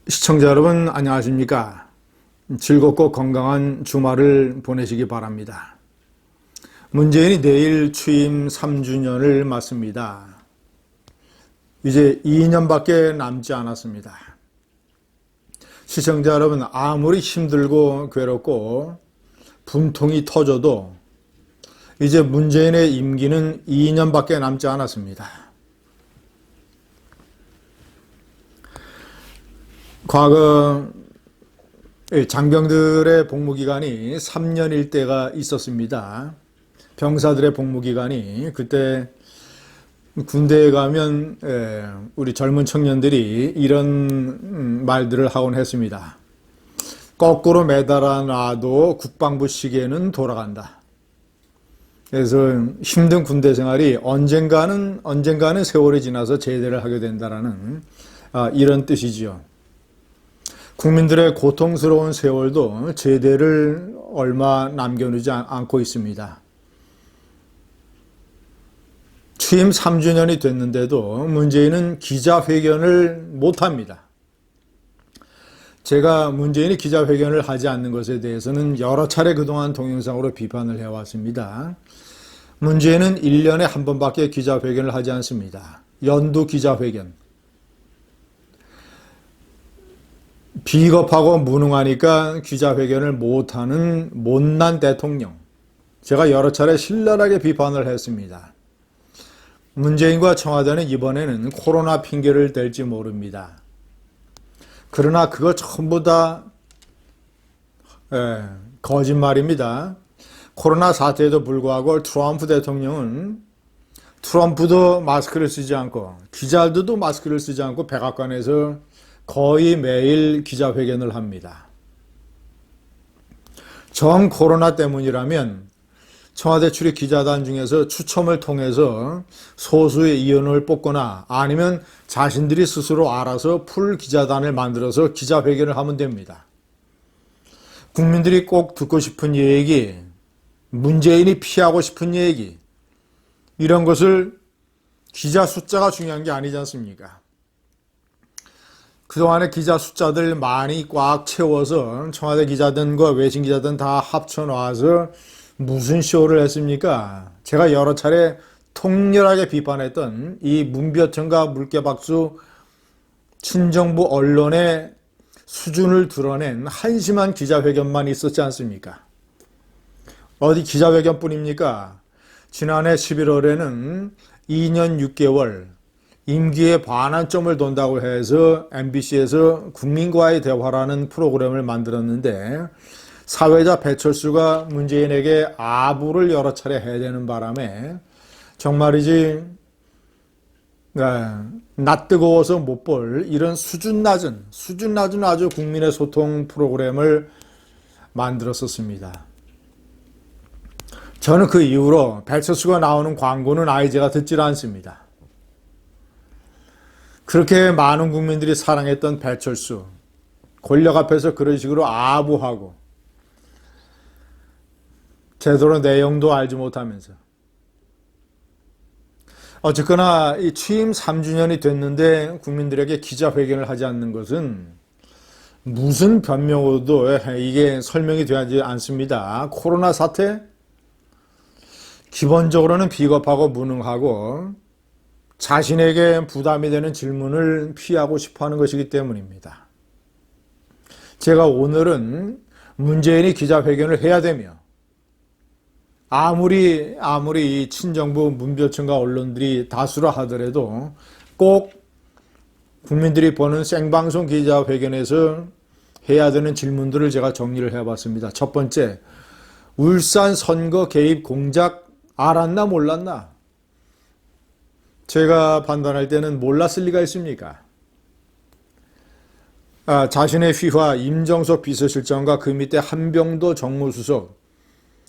시청자 여러분 안녕하십니까? 즐겁고 건강한 주말을 보내시기 바랍니다. 문재인이 내일 취임 3주년을 맞습니다. 이제 2년밖에 남지 않았습니다. 시청자 여러분, 아무리 힘들고 괴롭고 분통이 터져도 이제 문재인의 임기는 2년밖에 남지 않았습니다. 과거 장병들의 복무기간이 3년일 때가 있었습니다. 병사들의 복무기간이 그때 군대에 가면 우리 젊은 청년들이 이런 말들을 하곤 했습니다. 거꾸로 매달아 놔도 국방부 시계는 돌아간다. 그래서 힘든 군대 생활이 언젠가는 세월이 지나서 제대를 하게 된다라는 이런 뜻이지요. 국민들의 고통스러운 세월도 제대를 얼마 남겨두지 않고 있습니다. 취임 3주년이 됐는데도 문재인은 기자회견을 못합니다. 제가 문재인이 기자회견을 하지 않는 것에 대해서는 여러 차례 그동안 동영상으로 비판을 해왔습니다. 문재인은 1년에 한 번밖에 기자회견을 하지 않습니다. 연두 기자회견. 비겁하고 무능하니까 기자회견을 못하는 못난 대통령. 제가 여러 차례 신랄하게 비판을 했습니다. 문재인과 청와대는 이번에는 코로나 핑계를 댈지 모릅니다. 그러나 그거 전부 다 거짓말입니다. 코로나 사태에도 불구하고 트럼프 대통령은 트럼프도 마스크를 쓰지 않고 기자들도 마스크를 쓰지 않고 백악관에서 거의 매일 기자회견을 합니다. 정 코로나 때문이라면 청와대 출입 기자단 중에서 추첨을 통해서 소수의 의원을 뽑거나 아니면 자신들이 스스로 알아서 풀 기자단을 만들어서 기자회견을 하면 됩니다. 국민들이 꼭 듣고 싶은 얘기, 문재인이 피하고 싶은 얘기, 이런 것을 기자 숫자가 중요한 게 아니지 않습니까? 그동안에 기자 숫자들 많이 꽉 채워서 청와대 기자단과 외신 기자단 다 합쳐놔서 무슨 쇼를 했습니까? 제가 여러 차례 통렬하게 비판했던 이 문벼천과 물개박수 친정부 언론의 수준을 드러낸 한심한 기자회견만 있었지 않습니까? 어디 기자회견뿐입니까? 지난해 11월에는 2년 6개월 임기에 반환점을 돈다고 해서 MBC에서 국민과의 대화라는 프로그램을 만들었는데 사회자 배철수가 문재인에게 아부를 여러 차례 해대는 바람에 정말이지 낯뜨거워서 못 볼 이런 수준 낮은 아주 국민의 소통 프로그램을 만들었었습니다. 저는 그 이후로 배철수가 나오는 광고는 아예 제가 듣질 않습니다. 그렇게 많은 국민들이 사랑했던 배철수, 권력 앞에서 그런 식으로 아부하고 제대로 내용도 알지 못하면서 어쨌거나 이 취임 3주년이 됐는데 국민들에게 기자회견을 하지 않는 것은 무슨 변명으로도 이게 설명이 되지 않습니다. 코로나 사태? 기본적으로는 비겁하고 무능하고 자신에게 부담이 되는 질문을 피하고 싶어하는 것이기 때문입니다. 제가 오늘은 문재인이 기자회견을 해야 되며 아무리 이 친정부 문벼천과 언론들이 다수라 하더라도 꼭 국민들이 보는 생방송 기자회견에서 해야 되는 질문들을 제가 정리를 해봤습니다. 첫 번째, 울산 선거 개입 공작 알았나 몰랐나? 제가 판단할 때는 몰랐을 리가 있습니까? 자신의 휘하 임정석 비서실장과 그 밑에 한병도 정무수석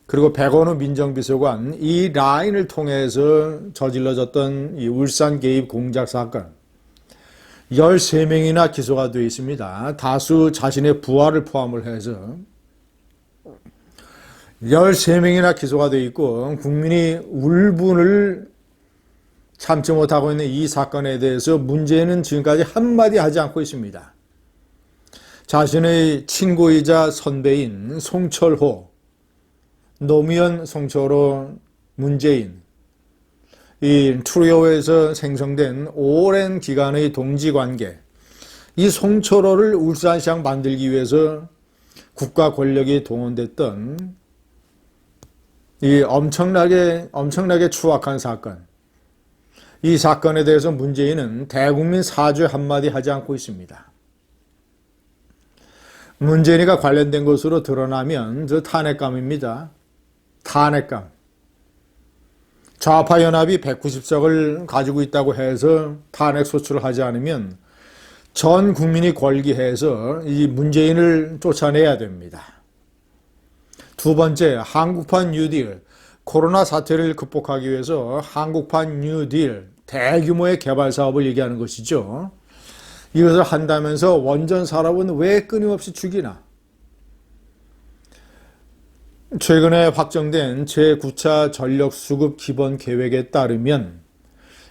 그리고 백원우 민정비서관 이 라인을 통해서 저질러졌던 이 울산 개입 공작 사건 13명이나 기소가 되어 있습니다. 다수 자신의 부하를 포함을 해서 13명이나 기소가 되어 있고 국민이 울분을 참지 못하고 있는 이 사건에 대해서 문재인은 지금까지 한마디 하지 않고 있습니다. 자신의 친구이자 선배인 송철호, 노무현, 송철호, 문재인, 이 트리오에서 생성된 오랜 기간의 동지관계, 이 송철호를 울산시장 만들기 위해서 국가 권력이 동원됐던 이 엄청나게 추악한 사건, 이 사건에 대해서 문재인은 대국민 사죄 한마디 하지 않고 있습니다. 문재인이가 관련된 것으로 드러나면 저 탄핵감입니다. 탄핵감. 좌파 연합이 190석을 가지고 있다고 해서 탄핵 소추를 하지 않으면 전 국민이 걸기해서 이 문재인을 쫓아내야 됩니다. 두 번째, 한국판 뉴딜. 코로나 사태를 극복하기 위해서 한국판 뉴딜, 대규모의 개발 사업을 얘기하는 것이죠. 이것을 한다면서 원전 산업은 왜 끊임없이 죽이나? 최근에 확정된 제9차 전력수급 기본 계획에 따르면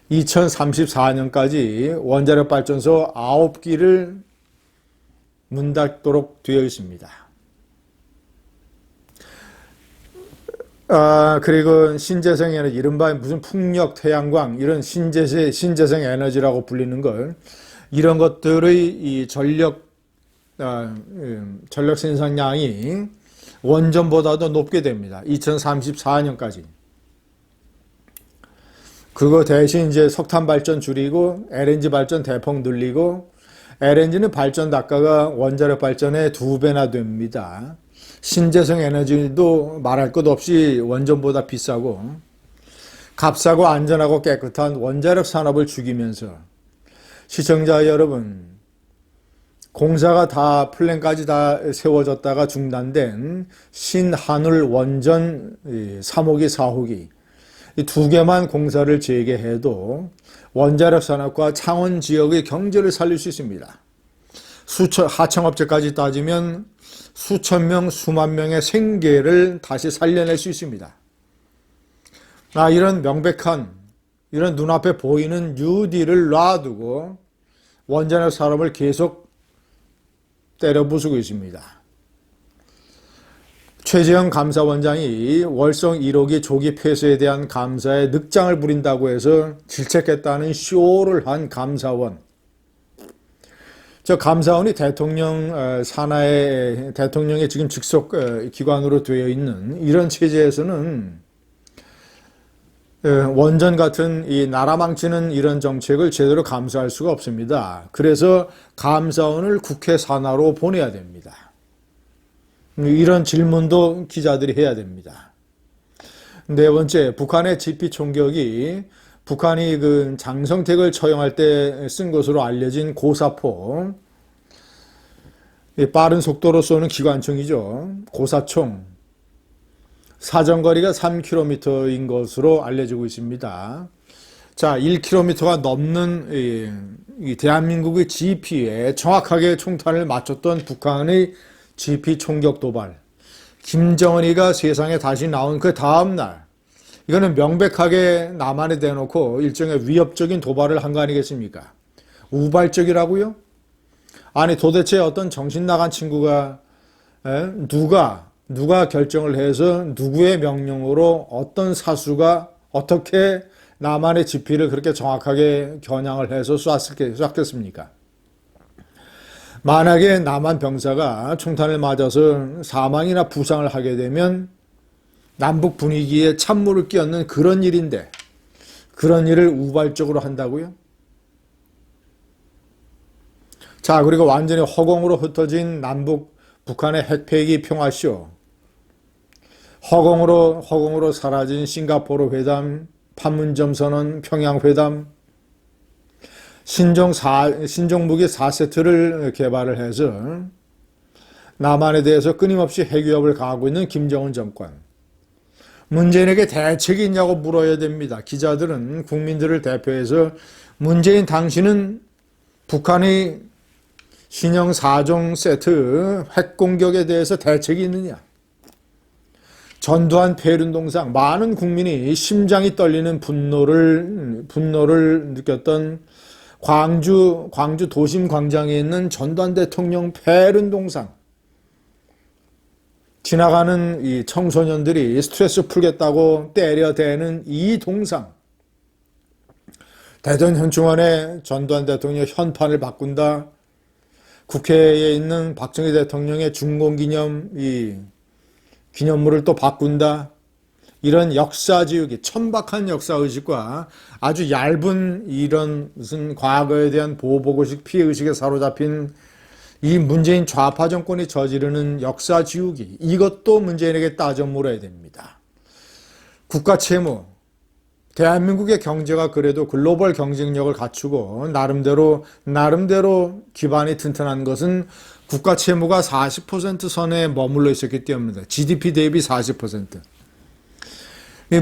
2034년까지 원자력 발전소 9기를 문 닫도록 되어 있습니다. 그리고 신재생 에너지, 이른바 무슨 풍력, 태양광, 이런 신재생 에너지라고 불리는 걸, 이런 것들의 이 전력 생산량이 원전보다도 높게 됩니다. 2034년까지. 그거 대신 이제 석탄 발전 줄이고 LNG 발전 대폭 늘리고, LNG는 발전 단가가 원자력 발전의 2배나 됩니다. 신재생 에너지도 말할 것 없이 원전보다 비싸고, 값싸고 안전하고 깨끗한 원자력 산업을 죽이면서, 시청자 여러분, 공사가 다 플랜까지 다 세워졌다가 중단된 신한울 원전 3호기, 4호기, 이 두 개만 공사를 재개해도 원자력 산업과 창원 지역의 경제를 살릴 수 있습니다. 하청업체까지 따지면 수천 명, 수만 명의 생계를 다시 살려낼 수 있습니다. 이런 명백한, 이런 눈앞에 보이는 뉴딜을 놔두고 원자력 산업을 계속 때려 부수고 있습니다. 최재형 감사원장이 월성 1호기 조기 폐쇄에 대한 감사에 늑장을 부린다고 해서 질책했다는 쇼를 한 감사원. 저 감사원이 대통령 산하에, 대통령의 지금 직속 기관으로 되어 있는 이런 체제에서는 원전 같은 이 나라 망치는 이런 정책을 제대로 감사할 수가 없습니다. 그래서 감사원을 국회 산하로 보내야 됩니다. 이런 질문도 기자들이 해야 됩니다. 네 번째, 북한의 지피 총격이 북한이 그 장성택을 처형할 때 쓴 것으로 알려진 고사포, 빠른 속도로 쏘는 기관총이죠. 고사총. 사정거리가 3km인 것으로 알려지고 있습니다. 자, 1km가 넘는 이 대한민국의 GP에 정확하게 총탄을 맞췄던 북한의 GP 총격 도발. 김정은이가 세상에 다시 나온 그 다음날, 이거는 명백하게 남한에 대놓고 일종의 위협적인 도발을 한 거 아니겠습니까? 우발적이라고요? 아니 도대체 어떤 정신 나간 친구가 누가 결정을 해서 누구의 명령으로 어떤 사수가 어떻게 남한의 지피를 그렇게 정확하게 겨냥을 해서 쐈겠습니까? 만약에 남한 병사가 총탄을 맞아서 사망이나 부상을 하게 되면 남북 분위기에 찬물을 끼얹는 그런 일인데, 그런 일을 우발적으로 한다고요? 자, 그리고 완전히 허공으로 흩어진 남북 북한의 핵폐기 평화쇼, 허공으로 사라진 싱가포르 회담, 판문점 선언, 평양 회담, 신종무기 4세트를 개발을 해서 남한에 대해서 끊임없이 핵위협을 가하고 있는 김정은 정권. 문재인에게 대책이 있냐고 물어야 됩니다. 기자들은 국민들을 대표해서 문재인 당신은 북한의 신형 4종 세트 핵공격에 대해서 대책이 있느냐? 전두환 폐륜동상, 많은 국민이 심장이 떨리는 분노를 느꼈던 광주 도심 광장에 있는 전두환 대통령 폐륜 동상. 지나가는 이 청소년들이 스트레스 풀겠다고 때려대는 이 동상. 대전 현충원에 전두환 대통령 현판을 바꾼다. 국회에 있는 박정희 대통령의 중공기념 기념물을 또 바꾼다. 이런 역사지우기, 천박한 역사의식과 아주 얇은 이런 무슨 과거에 대한 보복의식, 피해의식에 사로잡힌 이 문재인 좌파 정권이 저지르는 역사지우기, 이것도 문재인에게 따져 물어야 됩니다. 국가채무, 대한민국의 경제가 그래도 글로벌 경쟁력을 갖추고 나름대로 기반이 튼튼한 것은 국가 채무가 40% 선에 머물러 있었기 때문입니다. GDP 대비 40%.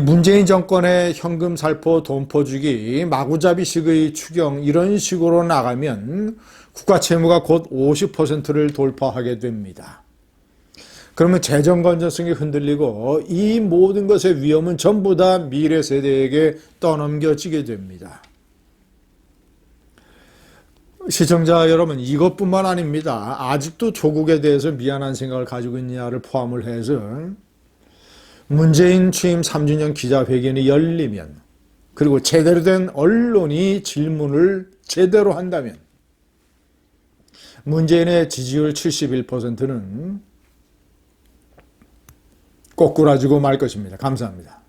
문재인 정권의 현금 살포, 돈포 주기, 마구잡이식의 추경 이런 식으로 나가면 국가 채무가 곧 50%를 돌파하게 됩니다. 그러면 재정 건전성이 흔들리고 이 모든 것의 위험은 전부 다 미래 세대에게 떠넘겨지게 됩니다. 시청자 여러분, 이것뿐만 아닙니다. 아직도 조국에 대해서 미안한 생각을 가지고 있느냐를 포함을 해서 문재인 취임 3주년 기자회견이 열리면, 그리고 제대로 된 언론이 질문을 제대로 한다면 문재인의 지지율 71%는 꼬꾸라지고 말 것입니다. 감사합니다.